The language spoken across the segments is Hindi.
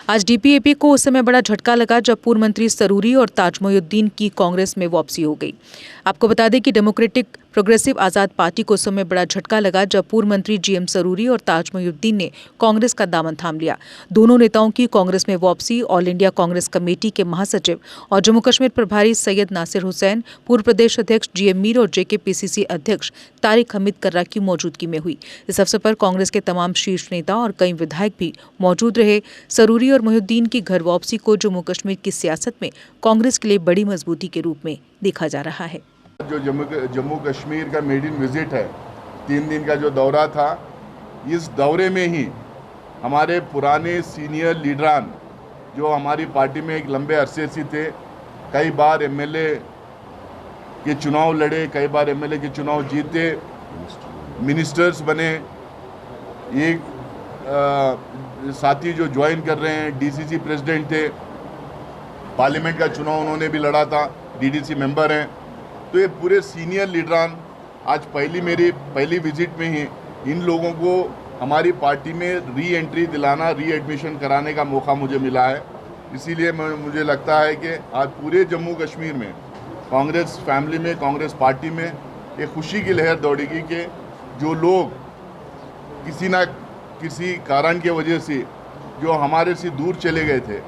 आज डीपीएपी को उस समय बड़ा झटका लगा जब पूर्व मंत्री सरूरी और ताज मोइनुद्दीन की कांग्रेस में वापसी हो गई। आपको बता दें कि डेमोक्रेटिक प्रोग्रेसिव आजाद पार्टी को उस समय बड़ा झटका लगा जब पूर्व मंत्री जीएम सरूरी और ताज मोइनुद्दीन ने कांग्रेस का दामन थाम लिया। दोनों नेताओं की कांग्रेस में वापसी ऑल इंडिया कांग्रेस कमेटी के महासचिव और जम्मू कश्मीर प्रभारी सैयद नासिर हुसैन, पूर्व प्रदेश अध्यक्ष जीएम मीर और जेकेपीसीसी अध्यक्ष तारिक हमीद कर्रा की मौजूदगी में हुई। इस अवसर पर कांग्रेस के तमाम शीर्ष नेता और कई विधायक भी मौजूद रहे। सरूरी और मोइनुद्दीन की घर वापसी को जम्मू कश्मीर की सियासत में कांग्रेस के लिए बड़ी मजबूती के रूप में देखा जा रहा है। जो जम्मू कश्मीर का मेड इन विजिट है, 3 दिन का जो दौरा था, इस दौरे में ही हमारे पुराने सीनियर लीडरान जो हमारी पार्टी में एक लंबे अरसे से थे, कई बार एमएलए के चुनाव लड़े, कई बार एमएलए के चुनाव जीते, मिनिस्टर्स बने, एक साथी जो ज्वाइन कर रहे हैं डीसीसी प्रेसिडेंट थे, पार्लियामेंट का चुनाव उन्होंने भी लड़ा था, डीडीसी मेंबर हैं। तो ये पूरे सीनियर लीडरान आज मेरी पहली विजिट में ही इन लोगों को हमारी पार्टी में री एंट्री दिलाना, री एडमिशन कराने का मौका मुझे मिला है। इसीलिए मुझे लगता है कि आज पूरे जम्मू कश्मीर में कांग्रेस फैमिली में, कांग्रेस पार्टी में एक खुशी की लहर दौड़ेगी कि जो लोग किसी ना किसी कारण के वजह से जो हमारे से दूर चले गए थे,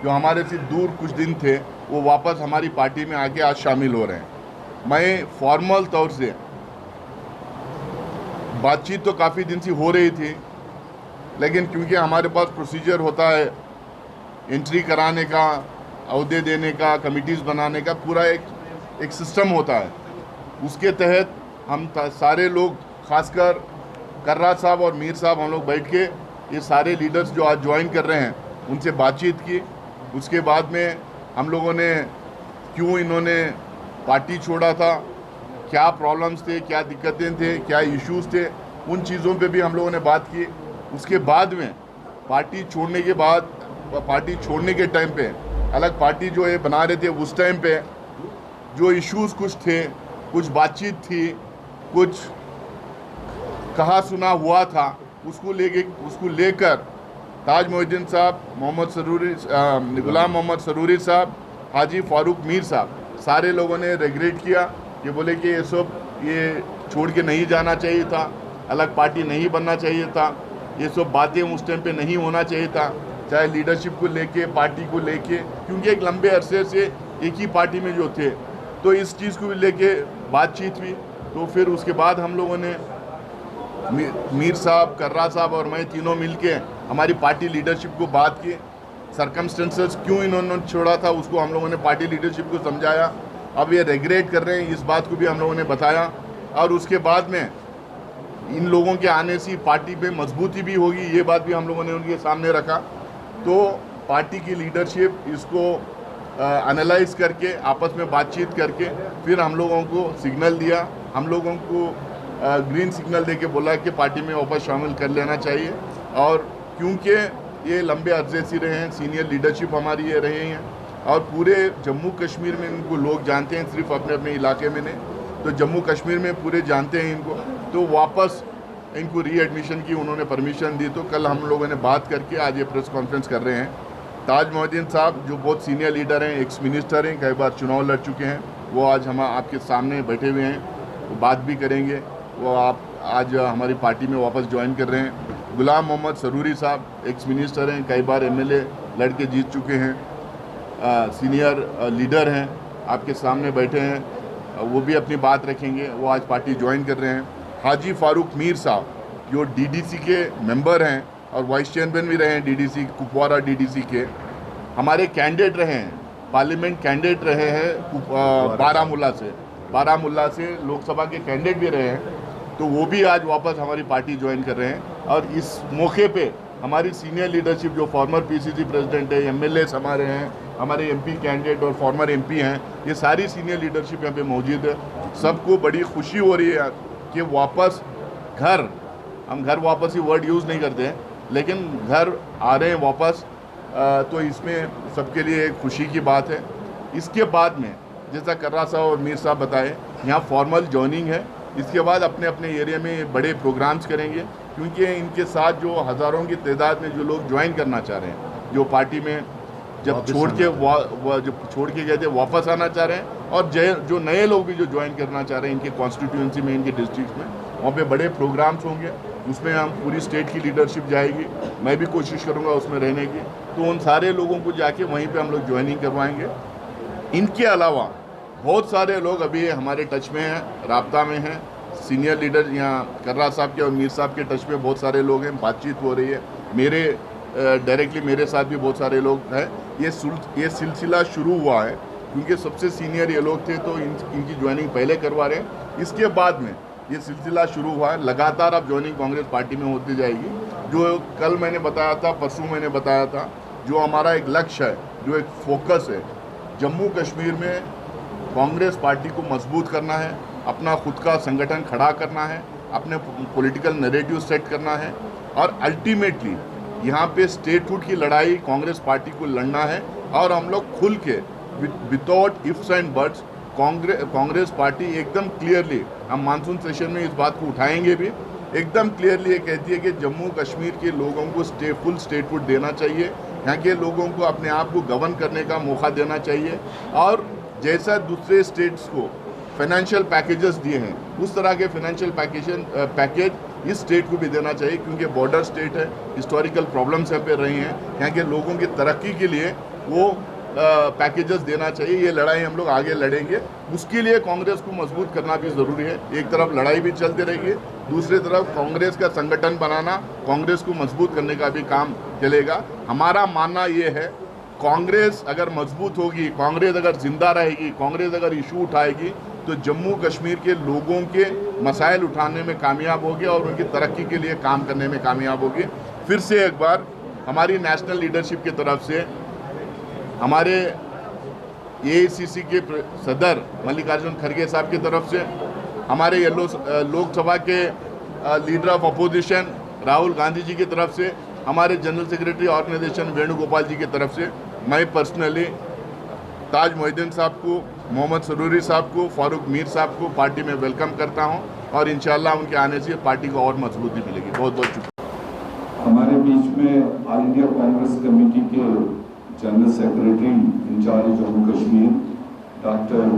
जो हमारे से दूर कुछ दिन थे, वो वापस हमारी पार्टी में आके आज शामिल हो रहे हैं। मैं फॉर्मल तौर से बातचीत तो काफ़ी दिन से हो रही थी, लेकिन क्योंकि हमारे पास प्रोसीजर होता है एंट्री कराने का, अहदे देने का, कमिटीज़ बनाने का, पूरा एक सिस्टम होता है। उसके तहत हम सारे लोग, खासकर कर्रा साहब और मीर साहब, हम लोग बैठ के ये सारे लीडर्स जो आज ज्वाइन कर रहे हैं उनसे बातचीत की। उसके बाद में हम लोगों ने क्यों इन्होंने पार्टी छोड़ा था, क्या प्रॉब्लम्स थे, क्या दिक्कतें थे, क्या इश्यूज़ थे, उन चीज़ों पे भी हम लोगों ने बात की। उसके बाद में पार्टी छोड़ने के बाद, पार्टी छोड़ने के टाइम पे अलग पार्टी जो है बना रहे थे, उस टाइम पे जो इश्यूज़ कुछ थे, कुछ बातचीत थी, कुछ कहा सुना हुआ था, उसको लेकर ताज मोइनुद्दीन साहब, गुलाम मोहम्मद सरूरी साहब, हाजी फारूक मीर साहब, सारे लोगों ने रिग्रेट किया। ये बोले कि ये छोड़ के नहीं जाना चाहिए था, अलग पार्टी नहीं बनना चाहिए था, ये सब बातें उस टाइम पे नहीं होना चाहिए था, चाहे लीडरशिप को लेके, पार्टी को लेके, क्योंकि एक लंबे अरसे से एक ही पार्टी में जो थे, तो इस चीज़ को लेके बातचीत हुई। तो फिर उसके बाद हम लोगों ने मीर साहब, कर्रा साहब और मैं तीनों मिलके हमारी पार्टी लीडरशिप को बात की। सर्कमस्टेंसेस क्यों इन्होंने छोड़ा था उसको हम लोगों ने पार्टी लीडरशिप को समझाया। अब ये रिग्रेट कर रहे हैं, इस बात को भी हम लोगों ने बताया। और उसके बाद में इन लोगों के आने से पार्टी पे मजबूती भी होगी, ये बात भी हम लोगों ने उनके सामने रखा। तो पार्टी की लीडरशिप इसको एनालाइज करके, आपस में बातचीत करके, फिर हम लोगों को सिग्नल दिया, हम लोगों को ग्रीन सिग्नल देके बोला कि पार्टी में वापस शामिल कर लेना चाहिए। और क्योंकि ये लंबे अरसे से रहे हैं, सीनियर लीडरशिप हमारी ये रहे हैं, और पूरे जम्मू कश्मीर में इनको लोग जानते हैं, सिर्फ अपने अपने इलाके में नहीं, तो जम्मू कश्मीर में पूरे जानते हैं इनको। तो वापस इनको री एडमिशन की उन्होंने परमिशन दी। तो कल हम लोगों ने बात करके आज ये प्रेस कॉन्फ्रेंस कर रहे हैं। ताज मोइनुद्दीन साहब जो बहुत सीनियर लीडर हैं, एक्स मिनिस्टर हैं, कई बार चुनाव लड़ चुके हैं, वो आज हम आपके सामने बैठे हुए हैं, वो बात भी करेंगे। वो आप आज हमारी पार्टी में वापस ज्वाइन कर रहे हैं। गुलाम मोहम्मद सरूरी साहब एक्स मिनिस्टर हैं, कई बार एमएलए लड़ के जीत चुके हैं, सीनियर लीडर हैं, आपके सामने बैठे हैं, वो भी अपनी बात रखेंगे, वो आज पार्टी ज्वाइन कर रहे हैं। हाजी फारूक मीर साहब जो डीडीसी के मेंबर हैं और वाइस चेयरमैन भी रहे हैं डीडीसी, कुपवारा डीडीसी के, हमारे कैंडिडेट रहे हैं, पार्लियामेंट कैंडिडेट रहे हैं बारामूला से लोकसभा के कैंडिडेट भी रहे हैं। तो वो भी आज वापस हमारी पार्टी ज्वाइन कर रहे हैं। और इस मौके पे हमारी सीनियर लीडरशिप जो फॉर्मर पीसीसी प्रेसिडेंट है, एमएलएस हमारे हैं, हमारे एमपी कैंडिडेट और फॉर्मर एमपी हैं, ये सारी सीनियर लीडरशिप यहाँ पे मौजूद है। सबको बड़ी खुशी हो रही है कि वापस हम घर वापस ही वर्ड यूज़ नहीं करते हैं, लेकिन घर आ रहे हैं वापस। तो इसमें सबके लिए एक खुशी की बात है। इसके बाद में जैसा कर्रा साहब और मीर साहब बताए, यहाँ फॉर्मल जॉइनिंग है। इसके बाद अपने अपने एरिया में बड़े प्रोग्राम्स करेंगे, क्योंकि इनके साथ जो हज़ारों की तादाद में जो लोग ज्वाइन करना चाह रहे हैं, जो पार्टी में जब छोड़ के गए थे वापस आना चाह रहे हैं, और जो नए लोग भी जो ज्वाइन करना चाह रहे हैं इनके कॉन्स्टिट्यूंसी में, इनके डिस्ट्रिक्ट में, वहाँ पे बड़े प्रोग्राम्स होंगे। उसमें हम पूरी स्टेट की लीडरशिप जाएगी, मैं भी कोशिश करूँगा उसमें रहने की। तो उन सारे लोगों को जाके वहीं पे हम लोग ज्वाइनिंग करवाएंगे। इनके अलावा बहुत सारे लोग अभी हमारे टच में हैं, राब्ता में हैं। सीनियर लीडर यहाँ कर्रा साहब के और मीर साहब के टच में बहुत सारे लोग हैं, बातचीत हो रही है। मेरे डायरेक्टली मेरे साथ भी बहुत सारे लोग हैं। ये सिलसिला शुरू हुआ है क्योंकि सबसे सीनियर ये लोग थे, तो इनकी ज्वाइनिंग पहले करवा रहे हैं। इसके बाद में ये सिलसिला शुरू हुआ है, लगातार अब ज्वाइनिंग कांग्रेस पार्टी में होती जाएगी। जो कल मैंने बताया था, परसों मैंने बताया था, जो हमारा एक लक्ष्य है, जो एक फोकस है, जम्मू कश्मीर में कांग्रेस पार्टी को मजबूत करना है, अपना खुद का संगठन खड़ा करना है, अपने पॉलिटिकल नैरेटिव सेट करना है, और अल्टीमेटली यहाँ पे स्टेटहुड की लड़ाई कांग्रेस पार्टी को लड़ना है। और हम लोग खुल के without ifs and buts Congress party एकदम क्लियरली, हम मानसून सेशन में इस बात को उठाएंगे भी, एकदम क्लियरली ये कहती है कि जम्मू कश्मीर के लोगों को फुल स्टेटहुड देना चाहिए, यहाँ के लोगों को अपने आप को गवर्न करने का मौका देना चाहिए, और जैसा दूसरे स्टेट्स को फाइनेंशियल पैकेजेस दिए हैं उस तरह के फाइनेंशियल पैकेज इस स्टेट को भी देना चाहिए, क्योंकि बॉर्डर स्टेट है, हिस्टोरिकल प्रॉब्लम्स यहाँ पे रही हैं, यहाँ के लोगों की तरक्की के लिए वो पैकेजेस देना चाहिए। ये लड़ाई हम लोग आगे लड़ेंगे, उसके लिए कांग्रेस को मजबूत करना भी ज़रूरी है। एक तरफ लड़ाई भी चलती रहेगी, दूसरी तरफ कांग्रेस का संगठन बनाना, कांग्रेस को मजबूत करने का भी काम चलेगा। हमारा मानना ये है, कांग्रेस अगर मजबूत होगी, कांग्रेस अगर जिंदा रहेगी, कांग्रेस अगर इशू उठाएगी, तो जम्मू कश्मीर के लोगों के मसाइल उठाने में कामयाब होगी और उनकी तरक्की के लिए काम करने में कामयाब होगी। फिर से एक बार हमारी नेशनल लीडरशिप की तरफ से, हमारे AICC के सदर मल्लिकार्जुन खड़गे साहब की तरफ से, हमारे लोकसभा के leader of opposition Rahul Gandhi ji की तरफ से, हमारे general secretary organisation Venugopal ji की तरफ से, मैं पर्सनली ताज मोहिद्दीन साहब को, मोहम्मद सरूरी साहब को, फारूक मीर साहब को पार्टी में वेलकम करता हूं, और इंशाल्लाह उनके आने से पार्टी को और मजबूती मिलेगी। बहुत बहुत शुक्रिया। हमारे बीच में ऑल इंडिया कांग्रेस कमेटी के general secretary incharge Jammu Kashmir doctor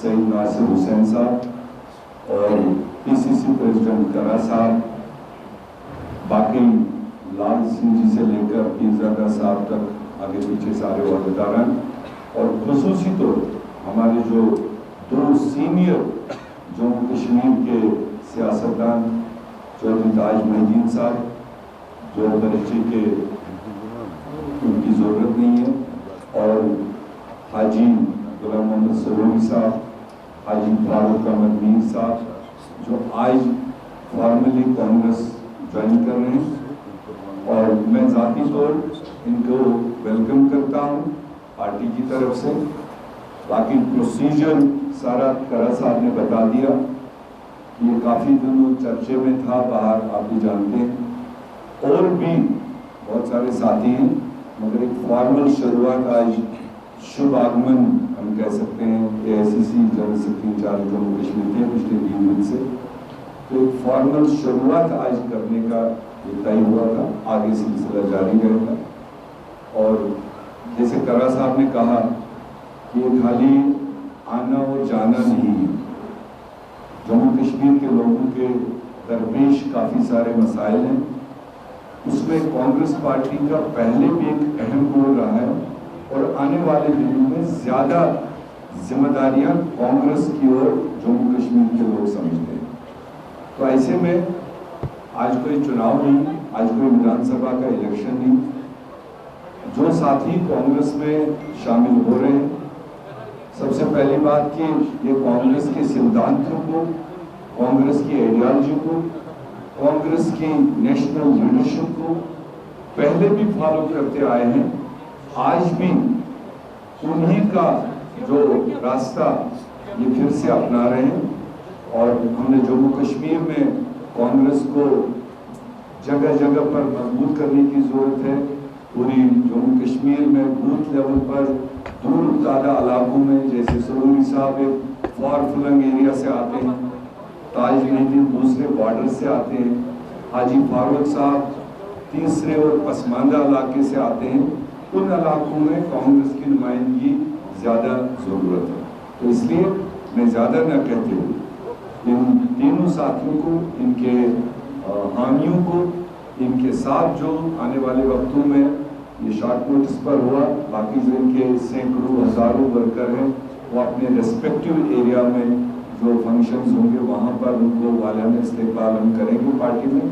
Syed Nasir Hussain sahab और PCC प्रेसिडेंट कर्रा साहब, बाकी लाल सिंह जी से लेकर पीरजादा साहब तक आगे पीछे सारे वफादारान, और खुसूसी तो हमारे जो 2 सीनियर जम्मू कश्मीर के सियासतदान, चौधरी ताज मोहिद्दीन साहब, जो परिचय के उनकी ज़रूरत नहीं है, और हाजी गुलाम मोहम्मद सरूरी साहब, हाजी फारूक अहमद मीर साहब, जो आज फॉर्मली कांग्रेस ज्वाइन कर रहे हैं, और मैं ज़ाती तौर इनको वेलकम करता हूँ पार्टी की तरफ से। बाकी प्रोसीजर सारा कर्रा साहब ने बता दिया, ये काफ़ी दिनों चर्चे में था बाहर, आप भी जानते हैं, और भी बहुत सारे साथी हैं, मगर एक फॉर्मल शुरुआत आज, शुभ आगमन हम कह सकते हैं, AICC general secretary incharge Jammu Kashmir के पिछले 3 दिन से, तो एक फॉर्मल शुरुआत आज करने का ये तय हुआ था, आगे सिलसिला जारी रहेगा। और जैसे कर्रा साहब ने कहा कि ये खाली आना और जाना नहीं है, जम्मू कश्मीर के लोगों के दरपेश काफ़ी सारे मसाइल हैं, उसमें कांग्रेस पार्टी का पहले भी एक अहम रोल रहा है, और आने वाले दिनों में ज़्यादा जिम्मेदारियां कांग्रेस की ओर जम्मू कश्मीर के लोग समझते हैं। तो ऐसे में आज कोई चुनाव नहीं, आज कोई विधानसभा का इलेक्शन नहीं, जो साथी कांग्रेस में शामिल हो रहे हैं, सबसे पहली बात कि ये कांग्रेस के सिद्धांतों को, कांग्रेस की आइडियोलॉजी को, कांग्रेस की नेशनल लीडरशिप को पहले भी फॉलो करते आए हैं, आज भी उन्हीं का जो रास्ता ये फिर से अपना रहे हैं। और हमने जम्मू कश्मीर में कांग्रेस को जगह जगह पर मजबूत करने की ज़रूरत है। पूरी जम्मू कश्मीर में बूथ लेवल पर दूर ज़्यादा इलाकों में, जैसे सरूरी साहब एक फार फ्लंग एरिया से आते हैं, ताज मोहिद्दीन दूसरे बॉर्डर से आते हैं, हाजी फारूक साहब तीसरे और पसमानदा इलाके से आते हैं, उन इलाकों में कांग्रेस की नुमाइंदगी ज़्यादा ज़रूरत है। तो इसलिए मैं ज़्यादा न कहते हुए इन तीनों साथियों को, इनके हामियों को, इनके साथ जो आने वाले वक्तों में ये शॉर्ट नोटिस पर हुआ, बाकी जो इनके सैकड़ों हज़ारों वर्कर हैं वो अपने रेस्पेक्टिव एरिया में जो फंक्शंस होंगे वहाँ पर उनको वालियाना इस्तेकबाल हम करेंगे पार्टी में।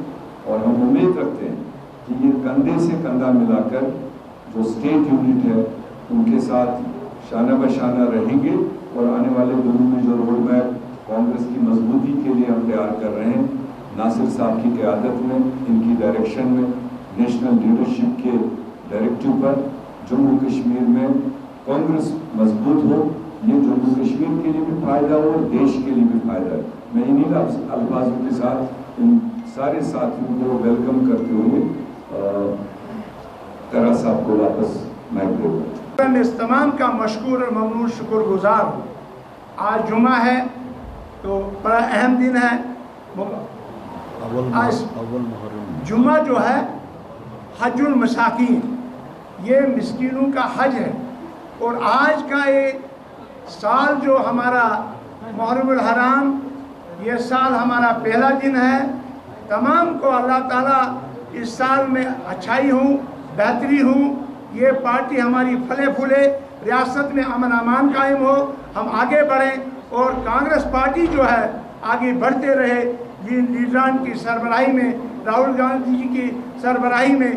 और हम उम्मीद रखते हैं कि ये कंधे से कंधा मिलाकर जो स्टेट यूनिट है उनके साथ शाना बशाना रहेंगे और आने वाले दिनों में जो रोड मैप कांग्रेस की मजबूती के लिए हम तैयार कर रहे हैं, नासिर साहब की क़यादत में, इनकी डायरेक्शन में, नेशनल लीडरशिप के डायरेक्टिव पर जम्मू कश्मीर में कांग्रेस मजबूत हो, ये जम्मू कश्मीर के लिए भी फायदा हो और देश के लिए भी फायदा है। मैं इन्हीं अल्फाजों के साथ इन सारे साथियों को वेलकम करते हुए तरा साहब को वापस माइक दूंगा। मैं इस तमाम का मशकूर और ममनून शुक्रगुजार हूँ। आज जुमा है तो बड़ा अहम दिन है। आज जुमा जो है हजुल मसाकीन, ये मिस्कीनों का हज है। और आज का ये साल जो हमारा मुहर्रमुल हराम, ये साल हमारा पहला दिन है। तमाम को अल्लाह ताला इस साल में अच्छाई हो, बेहतरी हो, ये पार्टी हमारी फले फूले, रियासत में अमन अमान कायम हो, हम आगे बढ़ें और कांग्रेस पार्टी जो है आगे बढ़ते रहे। लीडरान की सरबराही में, राहुल गांधी जी की सरबराही में,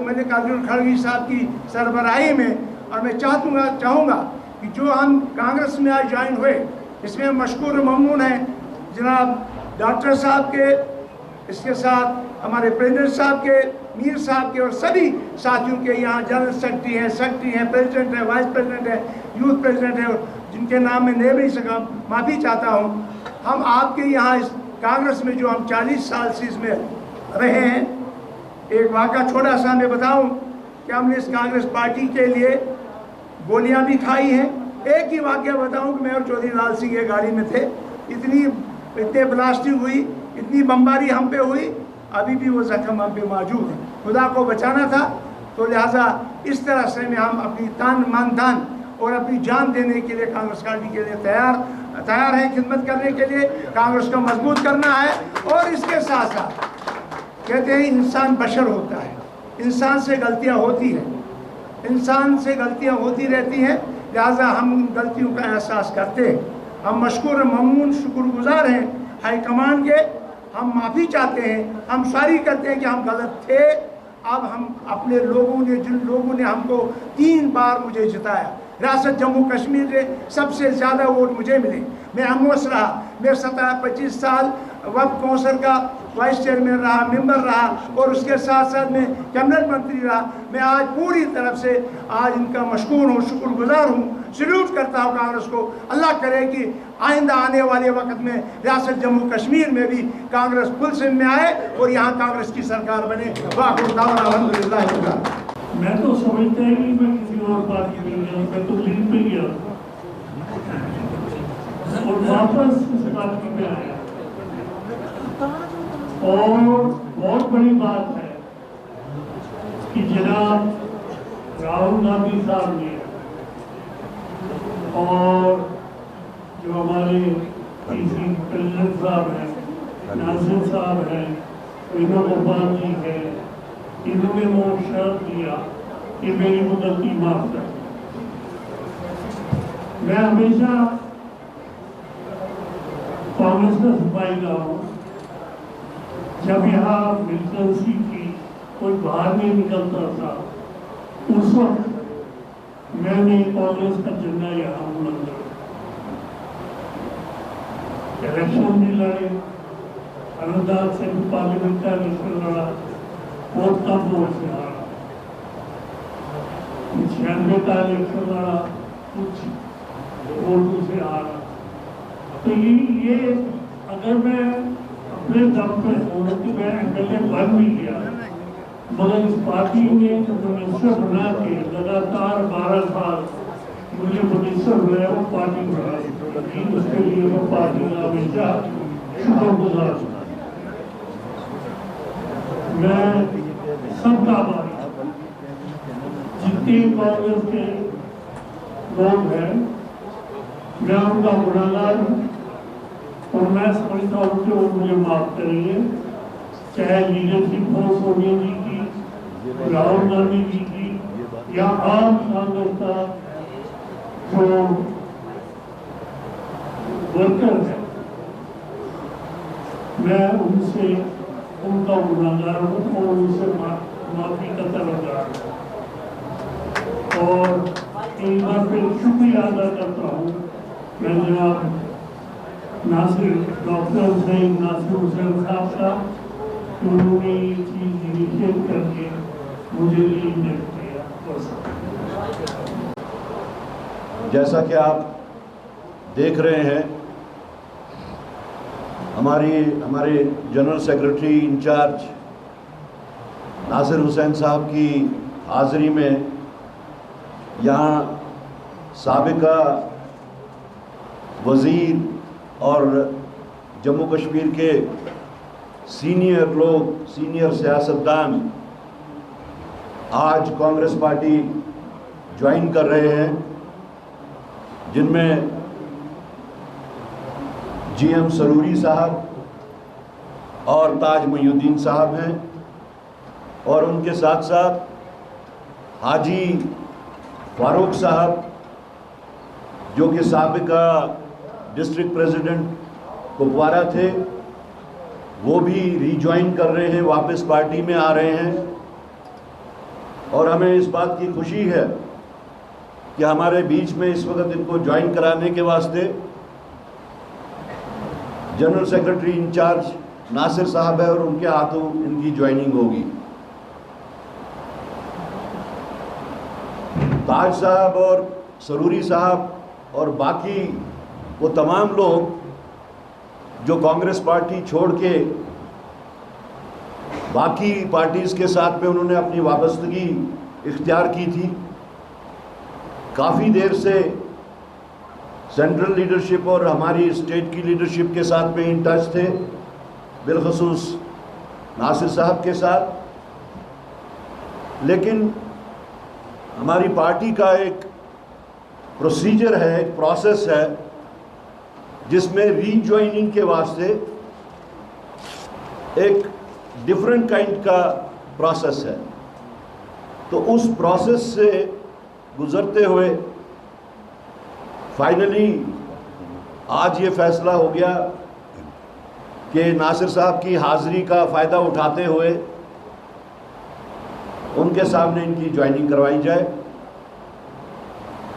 मल्लिकार्जुन खड़गे साहब की सरबराही में। और मैं चाहूँगा कि जो हम कांग्रेस में आज ज्वाइन हुए, इसमें मशकूर ममनून है जनाब डॉक्टर साहब के, इसके साथ हमारे प्रेसिडेंट साहब के, मीर साहब के और सभी साथियों के। यहाँ जनरल सेक्रेटरी हैं, प्रेसिडेंट है, वाइस प्रेसिडेंट है, यूथ प्रेसिडेंट है, जिनके नाम मैं ले नहीं सका, माफ़ी चाहता हूँ। हम आपके यहाँ इस कांग्रेस में जो हम 40 साल से इसमें रहे हैं, एक वाक़ा छोटा सा मैं बताऊँ कि हमने इस कांग्रेस पार्टी के लिए गोलियां भी खाई हैं। एक ही वाक़या बताऊं कि मैं और चौधरी लाल सिंह ये गाड़ी में थे, इतने ब्लास्टिंग हुई, इतनी बमबारी हम पे हुई, अभी भी वो जख्म हम पे मौजूद है। खुदा को बचाना था, तो लिहाजा इस तरह से में हम अपनी तान मान दान और अपनी जान देने के लिए कांग्रेस पार्टी के लिए तैयार हैं, खिदमत करने के लिए। कांग्रेस को मजबूत करना है। और इसके साथ साथ कहते हैं इंसान बशर होता है, इंसान से गलतियाँ होती हैं, इंसान से गलतियां होती रहती हैं, लिहाजा हम उन गलतियों का एहसास करते हैं। हम मशकूर ममनून शुक्रगुजार हैं हाईकमान के। हम माफ़ी चाहते हैं, हम सॉरी करते हैं कि हम गलत थे। अब हम अपने लोगों ने, जिन लोगों ने हमको 3 बार मुझे जिताया, रियासत जम्मू कश्मीर में सबसे ज़्यादा वोट मुझे मिले, मैं हमवस रहा, मैं 25 साल वक्फ कौंसिल का वाइस चेयरमैन रहा, मेंबर रहा और उसके साथ साथ मैं कैबिनेट मंत्री रहा। मैं आज पूरी तरफ से आज इनका मशकूर हूँ, शुक्रगुजार हूँ, सल्यूट करता हूँ कांग्रेस को। अल्लाह करे कि आइंदा आने वाले वक्त में रियासत जम्मू कश्मीर में भी कांग्रेस फुल सिंह में आए और यहाँ कांग्रेस की सरकार बने। अल्हम्दुलिल्लाह। मैं तो समझता है कि मैं किसी और पार्टी में गया, मैं तो दिल्ली पे गया और वापस इस पार्टी में आया। और बहुत बड़ी बात है कि जनाब राहुल गांधी साहब ने और जो हमारे पीसी प्रेसिडेंट साहब हैं, नासिर साहब हैं, वेणुगोपाल जी हैं, इन्होंने वो शर्त दिया कि मेरी वो गलती माफ कर। मैं हमेशा कांग्रेस का सिपाही रहा हूँ। जब यहाँ मिलिटेंसी की कोई बाहर नहीं निकलता था, उस वक्त मैंने कांग्रेस का झंडा यहाँ बुलंद किया। इलेक्शन भी लड़े, अनुदान से पार्लियामेंट का इलेक्शन लड़ा, बहुत कम वोट से हारा। 96 का इलेक्शन लड़ा, कुछ वोटों से हारा। तो ये अगर मैं अपने दम पे हूँ कि मैं एमएलए बन भी गया, मगर इस पार्टी ने जो मिनिस्टर बना के लगातार 12 साल मुझे मिनिस्टर बनाया, वो पार्टी बनाई, उसके लिए वो पार्टी का हमेशा शुक्रगुजार हूँ। मैं सबका आभारी, तीन कांग्रेस के लोग हैं, मैं उनका गुनाहगार हूं और मैं समझता हूँ कि वो मुझे माफ करेंगे, चाहे लीडरशिप हो सोनिया जी की, राहुल गांधी जी की या आम कांग्रेस का जो वर्कर है। मैं उनसे उनका गुनाहगार हूँ और उनसे माफी का तलबगार हूँ और एक बार फिर शुक्रिया अदा करता हूँ मैं जनाब डॉक्टर सईद नासिर हुसैन साहब का, उन्होंने ये चीज़ इनिशिएट करके मुझे लीड किया। जैसा कि आप देख रहे हैं, हमारे general secretary incharge Nasir Hussain sahab की हाज़िरी में यहाँ साबिका वज़ीर और जम्मू कश्मीर के सीनियर सियासतदान आज कांग्रेस पार्टी ज्वाइन कर रहे हैं, जिनमें जीएम सरूरी साहब और ताज मोइनुद्दीन साहब हैं और उनके साथ साथ हाजी फारूक साहब जो कि साबिका डिस्ट्रिक्ट प्रेसिडेंट कुपवारा थे, वो भी रीज्वाइन कर रहे हैं, वापस पार्टी में आ रहे हैं। और हमें इस बात की खुशी है कि हमारे बीच में इस वक्त इनको ज्वाइन कराने के वास्ते जनरल सेक्रेटरी इंचार्ज नासिर साहब है और उनके हाथों इनकी ज्वाइनिंग होगी। ताज साहब और सरूरी साहब और बाकी वो तमाम लोग जो कांग्रेस पार्टी छोड़ के बाकी पार्टीज़ के साथ में उन्होंने अपनी वाबस्तगी इख्तियार की थी, काफ़ी देर से सेंट्रल लीडरशिप और हमारी स्टेट की लीडरशिप के साथ में इन टच थे, बिलखसूस नासिर साहब के साथ। लेकिन हमारी पार्टी का एक प्रोसीजर है, एक प्रोसेस है, जिसमें रीज्वाइनिंग के वास्ते एक डिफरेंट काइंड का प्रोसेस है। तो उस प्रोसेस से गुज़रते हुए फाइनली आज ये फैसला हो गया कि नासिर साहब की हाज़िरी का फ़ायदा उठाते हुए उनके सामने इनकी ज्वाइनिंग करवाई जाए।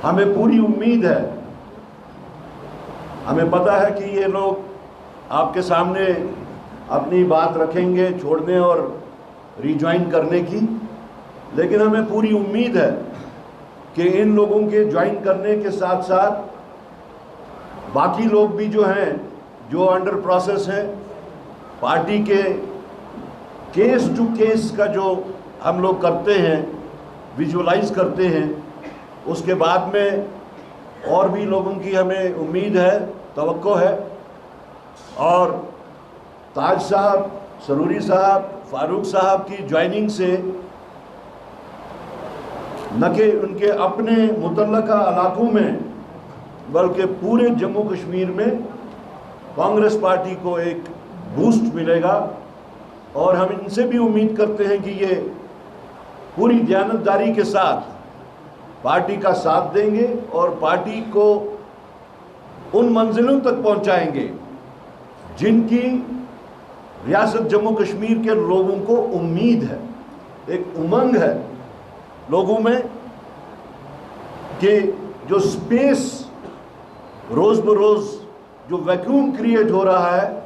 हमें पूरी उम्मीद है, हमें पता है कि ये लोग आपके सामने अपनी बात रखेंगे छोड़ने और रीज्वाइन करने की, लेकिन हमें पूरी उम्मीद है कि इन लोगों के ज्वाइन करने के साथ साथ बाकी लोग भी जो हैं, जो अंडर प्रोसेस हैं, पार्टी के केस टू केस का जो हम लोग करते हैं, विजुअलाइज करते हैं, उसके बाद में और भी लोगों की हमें उम्मीद है, तवक्को है। और ताज साहब, सरूरी साहब, फारूक साहब की ज्वाइनिंग से न कि उनके अपने मुतल्लका इलाकों में बल्कि पूरे जम्मू कश्मीर में कांग्रेस पार्टी को एक बूस्ट मिलेगा। और हम इनसे भी उम्मीद करते हैं कि ये पूरी दयानतदारी के साथ पार्टी का साथ देंगे और पार्टी को उन मंजिलों तक पहुंचाएंगे जिनकी रियासत जम्मू कश्मीर के लोगों को उम्मीद है, एक उमंग है लोगों में कि जो स्पेस रोज़ बरोज़ जो वैक्यूम क्रिएट हो रहा है,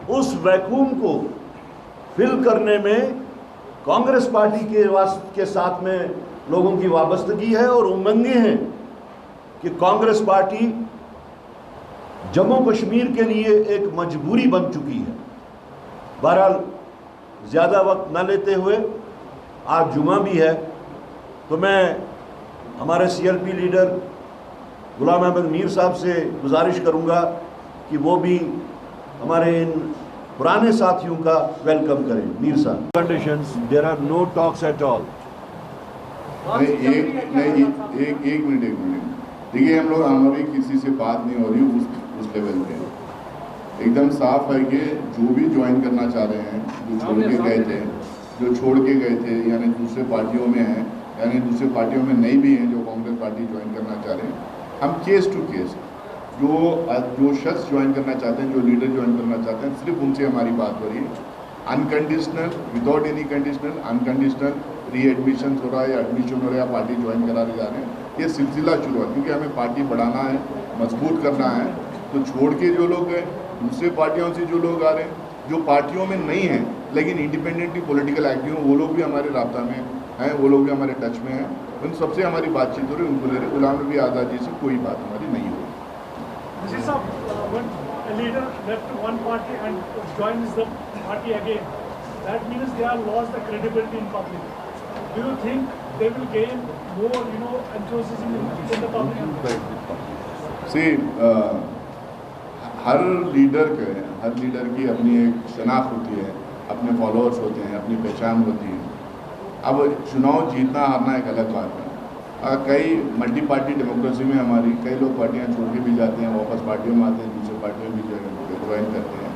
उस वैक्यूम को फिल करने में कांग्रेस पार्टी के साथ में लोगों की वाबस्तगी है और उमंगें हैं कि कांग्रेस पार्टी जम्मू कश्मीर के लिए एक मजबूरी बन चुकी है। बहरहाल ज़्यादा वक्त न लेते हुए, आज जुमा भी है, तो मैं हमारे सीएलपी लीडर गुलाम अहमद मीर साहब से गुजारिश करूंगा कि वो भी हमारे इन पुराने साथियों का वेलकम करें। Mir sahab, conditions, there are no talks at all. एक मिनट देखिए, हम लोग हमारी किसी से बात नहीं हो रही उस लेवल पे। एकदम साफ है कि जो भी ज्वाइन करना चाह रहे हैं, जो छोड़ के गए थे यानी दूसरे पार्टियों में हैं, यानी दूसरे पार्टियों में नहीं भी हैं जो कांग्रेस पार्टी ज्वाइन करना चाह रहे हैं, हम केस टू केस जो शख्स ज्वाइन करना चाहते हैं, जो लीडर ज्वाइन करना चाहते हैं, सिर्फ उनसे हमारी बात हो रही है। Unconditional, without any conditional, unconditional readmission हो रहा है या एडमिशन हो रहा है या पार्टी ज्वाइन करा जा रहे हैं, ये सिलसिला शुरू है। क्योंकि हमें पार्टी बढ़ाना है, मजबूत करना है, तो छोड़ के जो लोग हैं, दूसरे पार्टियों से जो लोग आ रहे हैं, जो पार्टियों में नहीं हैं लेकिन इंडिपेंडेंटली पॉलिटिकल एक्टिव हैं, वो लोग भी हमारे राब्ता में हैं, वो लोग भी हमारे टच में हैं। उन सबसे हमारी बातचीत हो रही है, उनको ले रहे। गुलाम नबी आज़ाद जी से कोई बात हमारी नहीं हो रही। This is when a leader left one party and joins the party again. That means they have lost the credibility in public. Do you think they will gain more, enthusiasm in the public? See, her leader की अपनी एक शनाख्त होती है, अपने फॉलोअर्स होते हैं, अपनी पहचान होती है। अब चुनाव जीतना हारना एक अलग बात है। कई मल्टी पार्टी डेमोक्रेसी में हमारी कई लोग पार्टियां छोड़ के भी जाते हैं, वापस पार्टियों में आते हैं, दूसरे पार्टियों में भी ज्वाइन करते हैं।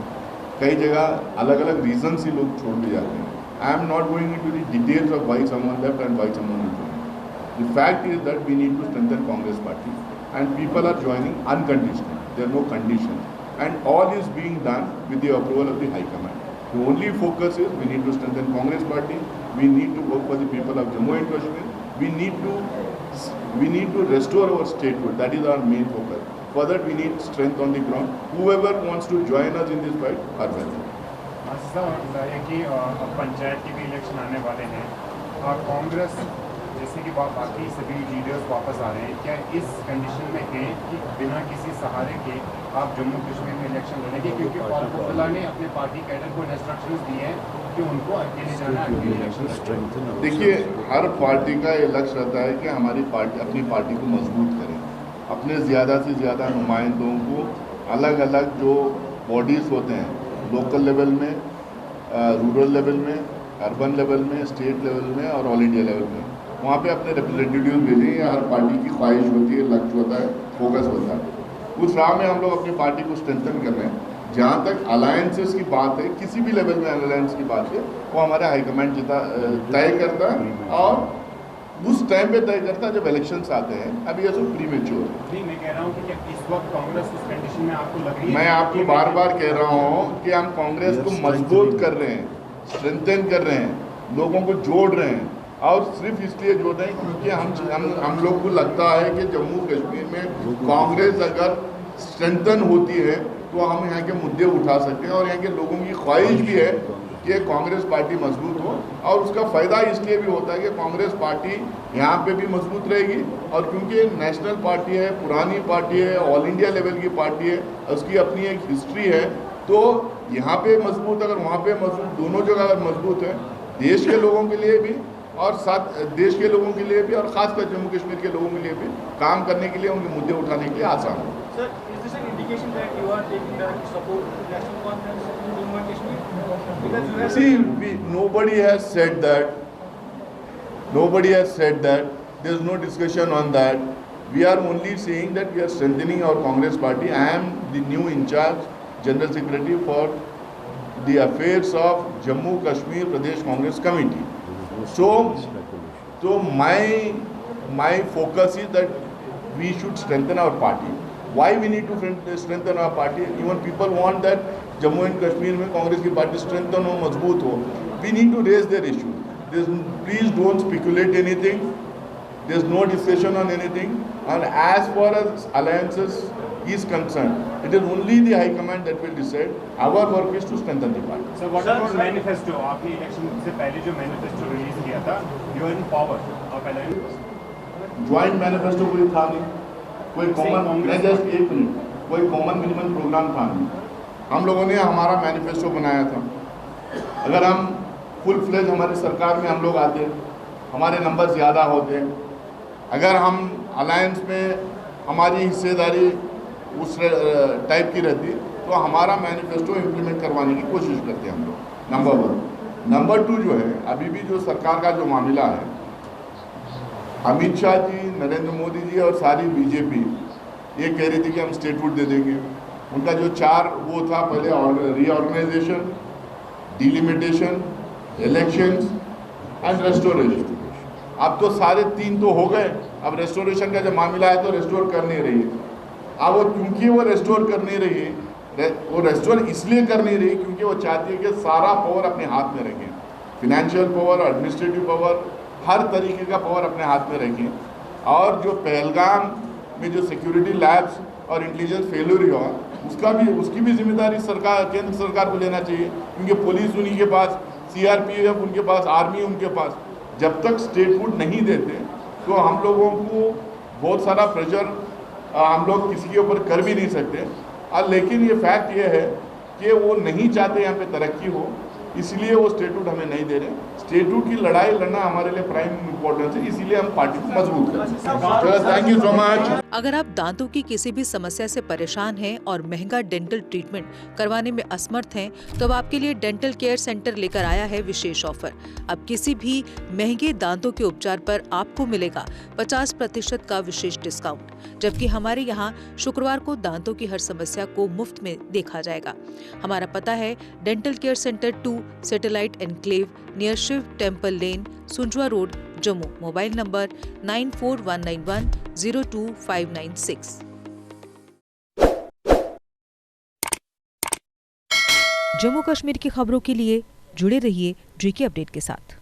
कई जगह अलग अलग रीजन से लोग छोड़ भी जाते हैं। I am not going into the details of why someone left and why someone is joining. The fact is that we need to strengthen Congress party and people are joining unconditional, there are no condition and all is being done with the approval of the high command. The only focus is we need to strengthen Congress party, we need to work for the people of Jammu and Kashmir, we need to restore our statehood. That is our main focus. For that we need strength on the ground. Whoever wants to join us in this fight are welcome. कि अब पंचायत के भी इलेक्शन आने वाले हैं और कांग्रेस जैसे कि बाकी सभी लीडर्स वापस आ रहे हैं, क्या इस कंडीशन में है कि बिना किसी सहारे के आप जम्मू कश्मीर में इलेक्शन लड़ेंगे? क्योंकि फारूक अब्दुल्ला ने अपने पार्टी कैडर को इंस्ट्रक्शंस दिए हैं कि उनको अकेले जाना है, अकेले इलेक्शन। देखिए, हर पार्टी का ये लक्ष्य रहता है कि हमारी पार्टी अपनी पार्टी को मजबूत करें, अपने ज़्यादा से ज़्यादा नुमाइंदों को अलग अलग जो बॉडीज़ होते हैं, लोकल लेवल में, रूरल लेवल में, अर्बन लेवल में, स्टेट लेवल में और ऑल इंडिया लेवल में, वहाँ पे अपने रिप्रेजेंटेटिव भेजें। ये हर पार्टी की ख्वाहिश होती है, लक्ष्य होता है, फोकस होता है। उस राह में हम लोग अपनी पार्टी को स्ट्रेंथन कर रहे हैं। जहाँ तक अलायंसेस की बात है, किसी भी लेवल में अलायंस की बात है, वो हमारा हाईकमांड तय करता है और उस टाइम पे तय करता है जब इलेक्शंस आते हैं। अभी ये सब प्रीमेच्योर है। मैं कह रहा हूँ कि इस वक्त कांग्रेस उस कंडीशन में आपको लग रही है? मैं आपको बार बार कह रहा हूँ कि हम कांग्रेस को मजबूत कर रहे हैं, स्ट्रेंथन कर रहे हैं, लोगों को जोड़ रहे हैं। और सिर्फ इसलिए जोड़ रहे हैं क्योंकि हम लोग को लगता है कि जम्मू कश्मीर में कांग्रेस अगर स्ट्रेंथन होती है तो हम यहाँ के मुद्दे उठा सकते हैं। और यहाँ के लोगों की ख्वाहिश भी है कि कांग्रेस पार्टी मजबूत हो, और उसका फ़ायदा इसलिए भी होता है कि कांग्रेस पार्टी यहाँ पे भी मजबूत रहेगी। और क्योंकि नेशनल पार्टी है, पुरानी पार्टी है, ऑल इंडिया लेवल की पार्टी है, उसकी अपनी एक हिस्ट्री है, तो यहाँ पे मजबूत, अगर वहाँ पे मजबूत, दोनों जगह अगर मजबूत है, देश के लोगों के लिए भी और साथ देश के लोगों के लिए भी और खासकर जम्मू कश्मीर के लोगों के लिए भी काम करने के लिए, उनके मुद्दे उठाने के लिए आसान हो। Sir, is this an indication that you are taking direct support to the national conference in Jammu and Kashmir? Because you have See, nobody has said that. Nobody has said that. There is no discussion on that. We are only saying that we are strengthening our Congress party. I am the new in charge General Secretary for the affairs of Jammu Kashmir Pradesh Congress Committee. So my focus is that we should strengthen our party. Why we need to strengthen our party? Even people want that Jammu and Kashmir में कांग्रेस की पार्टी strengthen हो, मजबूत हो. We need to raise their issue. Please don't speculate anything. There's no discussion on anything. And as far as alliances is concerned, it is only the High Command that will decide. Our work is to strengthen the party. So what about manifesto? आपने इलेक्शन से पहले जो मैनिफेस्टो रिलीज किया था, you are in power. आप ज्वाइंट मैनिफेस्टो कोई था नहीं, कोई कॉमन मिनिमम प्रोग्राम था नहीं। हम लोगों ने हमारा मैनिफेस्टो बनाया था। अगर हम फुल फ्लेज हमारी सरकार में हम लोग आते, हमारे नंबर ज़्यादा होते, अगर हम अलायंस में हमारी हिस्सेदारी उस टाइप की रहती, तो हमारा मैनिफेस्टो इम्प्लीमेंट करवाने की कोशिश करते हैं हम लोग। नंबर 1। नंबर 2 जो है, अभी भी जो सरकार का जो मामला है, अमित शाह जी, नरेंद्र मोदी जी और सारी बीजेपी ये कह रही थी कि हम स्टेटहुड दे देंगे। उनका जो 4 वो था, पहले reorganisation, delimitation, elections and restoration. अब तो सारे 3 तो हो गए, अब रेस्टोरेशन का जब मामला है तो रेस्टोर कर नहीं रही है। अब वो क्योंकि वो रेस्टोर कर नहीं रही है, वो रेस्टोर इसलिए कर नहीं रही क्योंकि वो चाहती है कि सारा पावर अपने हाथ में रखें, फिनेंशियल पावर, एडमिनिस्ट्रेटिव पावर, हर तरीके का पावर अपने हाथ में रखें। और जो पहलगाम में जो सिक्योरिटी लैब्स और इंटेलिजेंस फेल्यूर हुआ, उसकी भी जिम्मेदारी सरकार, केंद्र सरकार को लेना चाहिए, क्योंकि पुलिस उन्हीं के पास, सीआरपीएफ उनके पास, आर्मी उनके पास। जब तक स्टेटहुड नहीं देते तो हम लोगों को बहुत सारा प्रेशर हम लोग किसी के ऊपर कर भी नहीं सकते। लेकिन ये फैक्ट ये है कि वो नहीं चाहते यहाँ पे तरक्की हो, इसलिए वो स्टेटहुड हमें नहीं दे रहे। स्टेटहुड की लड़ाई लड़ना हमारे लिए प्राइम इम्पोर्टेंस है, इसीलिए हम पार्टी को मजबूत करें। Thank you so much. अगर आप दांतों की किसी भी समस्या से परेशान हैं और महंगा डेंटल ट्रीटमेंट करवाने में असमर्थ हैं, तो अब आपके लिए डेंटल केयर सेंटर लेकर आया है विशेष ऑफर। अब किसी भी महंगे दांतों के उपचार पर आपको मिलेगा 50% का विशेष डिस्काउंट, जबकि हमारे यहाँ शुक्रवार को दांतों की हर समस्या को मुफ्त में देखा जाएगा। हमारा पता है dental care centre 2, satellite enclave, near Shiv temple lane, Sunjwan road, Jammu. Mobile number 9419102596। Jammu Kashmir की खबरों के लिए जुड़े रहिए GK अपडेट के साथ।